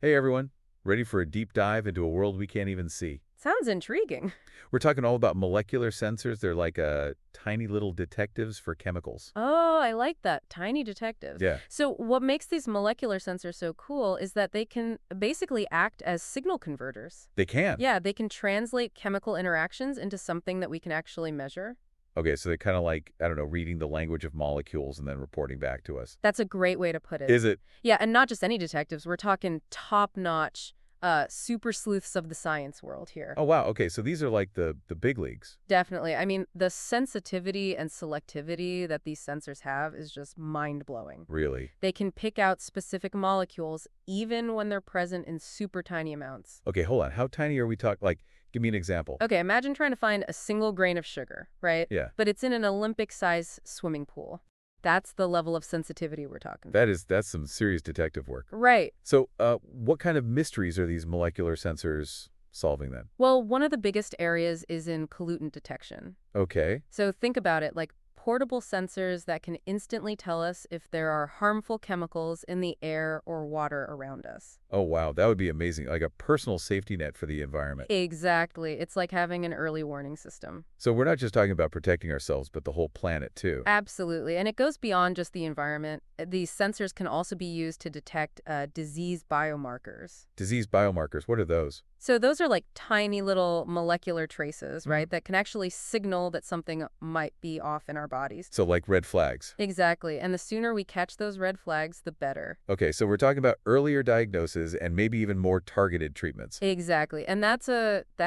Hey everyone, ready for a deep dive into a world we can't even see? Sounds intriguing. We're talking all about molecular sensors. They're like tiny little detectives for chemicals. Oh, I like that. Tiny detectives. Yeah, So, what makes these molecular sensors so cool is that they can basically act as signal converters. they can. Yeah, they can translate chemical interactions into something that we can actually measure. Okay, so they're kind of like, I don't know, reading the language of molecules and then reporting back to us. That's a great way to put it. Is it? Yeah, and not just any detectives. We're talking top-notch, super sleuths of the science world here. Oh wow, okay, so these are like the big leagues. Definitely. I mean, the sensitivity and selectivity that these sensors have is just mind-blowing. Really? They can pick out specific molecules even when they're present in super tiny amounts. Okay, hold on. How tiny are we talking? Like, give me an example. Okay, imagine trying to find a single grain of sugar, right? Yeah, But it's in an Olympic-sized swimming pool. That's the level of sensitivity we're talking. that's some serious detective work. Right. So, what kind of mysteries are these molecular sensors solving then? Well, one of the biggest areas is in pollutant detection. Okay. So think about it like portable sensors that can instantly tell us if there are harmful chemicals in the air or water around us. Oh wow, that would be amazing. Like a personal safety net for the environment. Exactly. It's like having an early warning system. So we're not just talking about protecting ourselves, but the whole planet too. Absolutely. And it goes beyond just the environment. These sensors can also be used to detect disease biomarkers. Disease biomarkers, what are those? So those are like tiny little molecular traces, Mhm. right, that can actually signal that something might be off in our bodies. So like red flags. Exactly. And the sooner we catch those red flags, the better. Okay, so we're talking about earlier diagnosis and maybe even more targeted treatments. Exactly. And that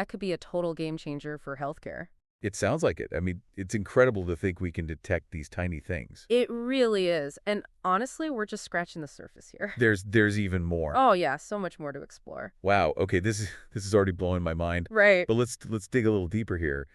could be a total game changer for healthcare. It sounds like it. I mean, it's incredible to think we can detect these tiny things. It really is. And honestly, we're just scratching the surface here. There's even more. Oh yeah, so much more to explore. Wow. Okay, this is already blowing my mind. Right. But let's dig a little deeper here.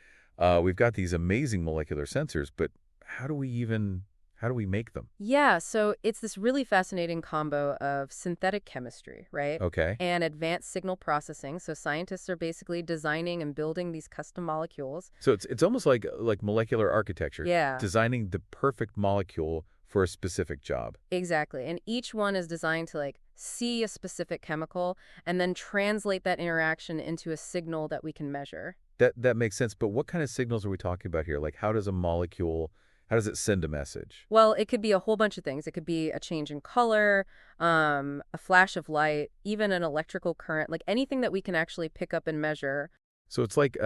We've got these amazing molecular sensors, but how do we make them? Yeah, so it's this really fascinating combo of synthetic chemistry, right? Okay. And advanced signal processing. So scientists are basically designing and building these custom molecules. So it's almost like molecular architecture, Yeah, designing the perfect molecule for a specific job. exactly. And each one is designed to like see a specific chemical and then translate that interaction into a signal that we can measure. That makes sense, but what kind of signals are we talking about here? Like how does it send a message? Well, it could be a whole bunch of things. It could be a change in color, a flash of light, even an electrical current, like anything that we can actually pick up and measure. So it's like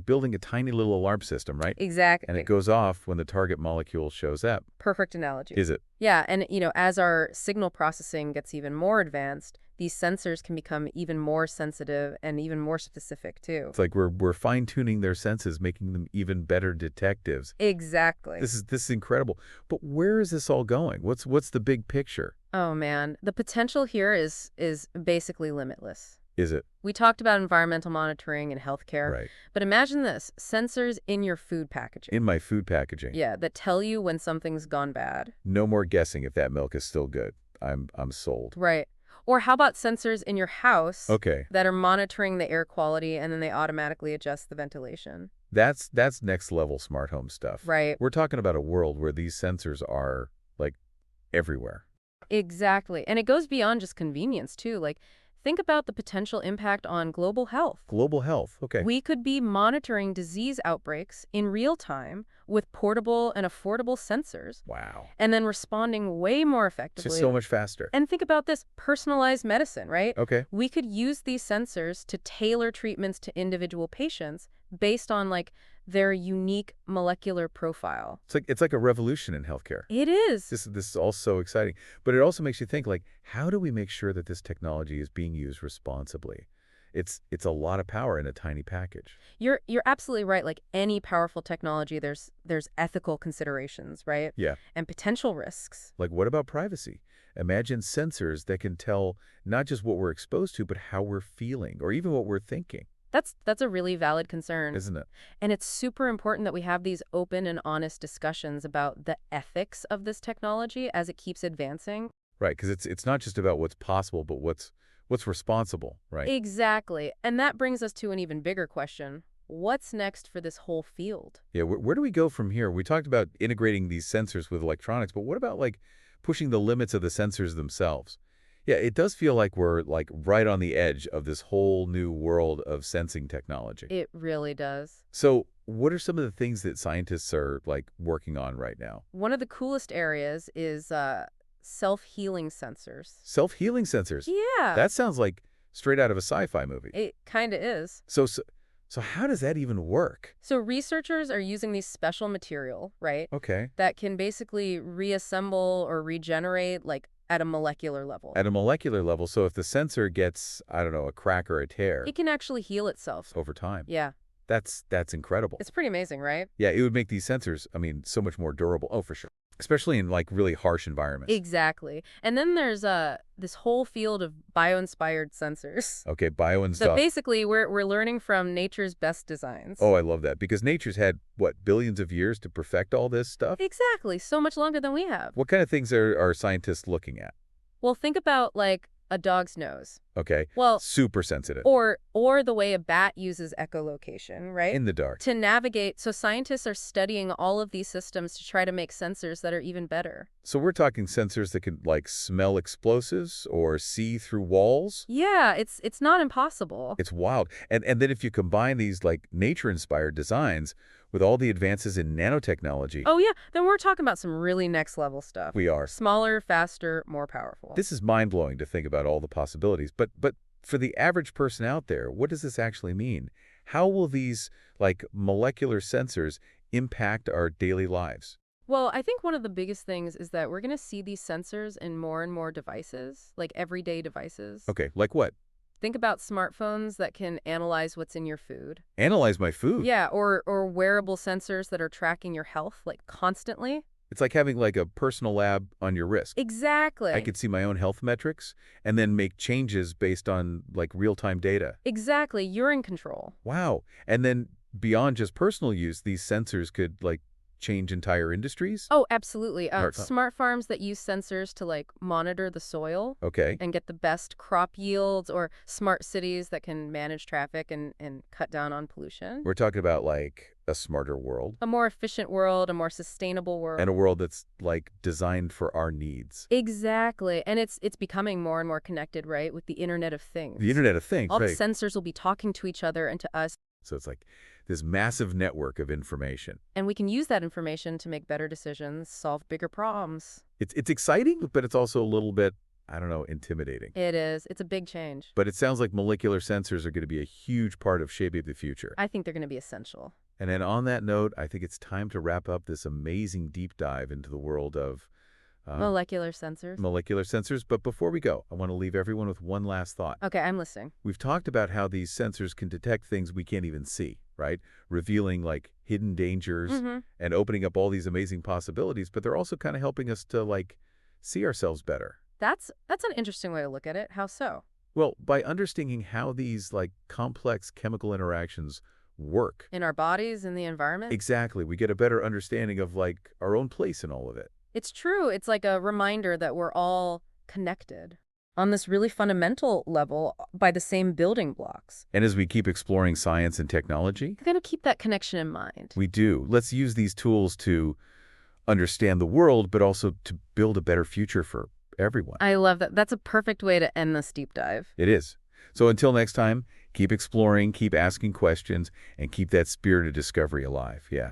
building a tiny little alarm system, right? And it Exactly. goes off when the target molecule shows up. Perfect analogy. Is it? Yeah, and as our signal processing gets even more advanced, these sensors can become even more sensitive and even more specific too. It's like we're fine-tuning their senses, making them even better detectives. Exactly. This is incredible. But where is this all going? What's the big picture? Oh man, the potential here is basically limitless. Is it? We talked about environmental monitoring and healthcare, Right. but imagine this, sensors in your food packaging. In my food packaging. Yeah, that tell you when something's gone bad. No more guessing if that milk is still good. I'm sold. Right. Or how about sensors in your house Okay. that are monitoring the air quality and then they automatically adjust the ventilation? That's next level smart home stuff. Right. We're talking about a world where these sensors are like everywhere. Exactly. And it goes beyond just convenience too. Like think about the potential impact on global health. Global health. Okay. We could be monitoring disease outbreaks in real time with portable and affordable sensors Wow. and then responding way more It's just effectively. so much faster. And think about this personalized medicine, right? Okay. We could use these sensors to tailor treatments to individual patients based on like their unique molecular profile. It's like a revolution in healthcare. It is. This is all so exciting, but it also makes you think like, how do we make sure that this technology is being used responsibly? It's a lot of power in a tiny package. You're absolutely right. Like any powerful technology, there's ethical considerations, right? Yeah. And potential risks. Like what about privacy? Imagine sensors that can tell not just what we're exposed to, but how we're feeling or even what we're thinking, That's a really valid concern. isn't it? And it's super important that we have these open and honest discussions about the ethics of this technology as it keeps advancing. Right, because it's not just about what's possible, but what's responsible, right? Exactly. And that brings us to an even bigger question. What's next for this whole field? Yeah, where do we go from here? We talked about integrating these sensors with electronics, but what about like pushing the limits of the sensors themselves? Yeah, it does feel like we're like right on the edge of this whole new world of sensing technology. It really does. So, what are some of the things that scientists are like working on right now? One of the coolest areas is self-healing sensors. Self-healing sensors. Yeah, That sounds like straight out of a sci-fi movie. it kind of is. So how does that even work? So researchers are using these special material, right, Okay. that can basically reassemble or regenerate like at a molecular level. At a molecular level, so if the sensor gets, I don't know, a crack or a tear It can actually heal itself. over time, Yeah, that's incredible. it's pretty amazing, right? Yeah, it would make these sensors, I mean, so much more durable. Oh, for sure. Especially in like really harsh environments. Exactly. And then there's this whole field of bio-inspired sensors. Okay, bio and So stuff. basically, we're learning from nature's best designs. Oh, I love that because nature's had what, billions of years to perfect all this stuff? Exactly. So much longer than we have. What kind of things are scientists looking at? Well, think about like a dog's nose. Okay. Well, Super sensitive. or the way a bat uses echolocation, right? In the dark. To navigate. So scientists are studying all of these systems to try to make sensors that are even better. So we're talking sensors that can like smell explosives or see through walls? Yeah, it's not impossible. It's wild. And then if you combine these like nature-inspired designs with all the advances in nanotechnology, Oh yeah, then we're talking about some really next level stuff. we are. Smaller, faster, more powerful. This is mind-blowing to think about all the possibilities. But for the average person out there, what does this actually mean? How will these like molecular sensors impact our daily lives? Well, I think one of the biggest things is that we're going to see these sensors in more and more devices, like everyday devices. Okay, like what? Think about smartphones that can analyze what's in your food. Analyze my food. Yeah, or wearable sensors that are tracking your health like constantly. It's like having like a personal lab on your wrist. Exactly. I could see my own health metrics and then make changes based on like real-time data. Exactly, you're in control. Wow. And then beyond just personal use, these sensors could like change entire industries? Oh, absolutely. Or- Smart farms that use sensors to like monitor the soil Okay. and get the best crop yields, or smart cities that can manage traffic and cut down on pollution. We're talking about like a smarter world A more efficient world, a more sustainable world. and a world that's like designed for our needs. Exactly. And it's becoming more and more connected, right, with the Internet of Things. The Internet of Things, All the right? sensors will be talking to each other and to us, So it's like this massive network of information. and we can use that information to make better decisions, solve bigger problems. It's exciting, but it's also a little bit, I don't know, intimidating. It is. It's a big change. But it sounds like molecular sensors are going to be a huge part of shaping the future. I think they're going to be essential. And then on that note, I think it's time to wrap up this amazing deep dive into the world of Molecular sensors. molecular sensors. But before we go, I want to leave everyone with one last thought. Okay, I'm listening. We've talked about how these sensors can detect things we can't even see, right? Revealing like hidden dangers and opening up all these amazing possibilities, but they're also kind of helping us to like see ourselves better. That's an interesting way to look at it. How so? Well, by understanding how these like complex chemical interactions work. In our bodies, in the environment? Exactly. We get a better understanding of like our own place in all of it. It's true. It's like a reminder that we're all connected on this really fundamental level by the same building blocks. And as we keep exploring science and technology, You got to keep that connection in mind. we do. Let's use these tools to understand the world, but also to build a better future for everyone. I love that. That's a perfect way to end this deep dive. It is. So until next time, keep exploring, keep asking questions, and keep that spirit of discovery alive. Yeah.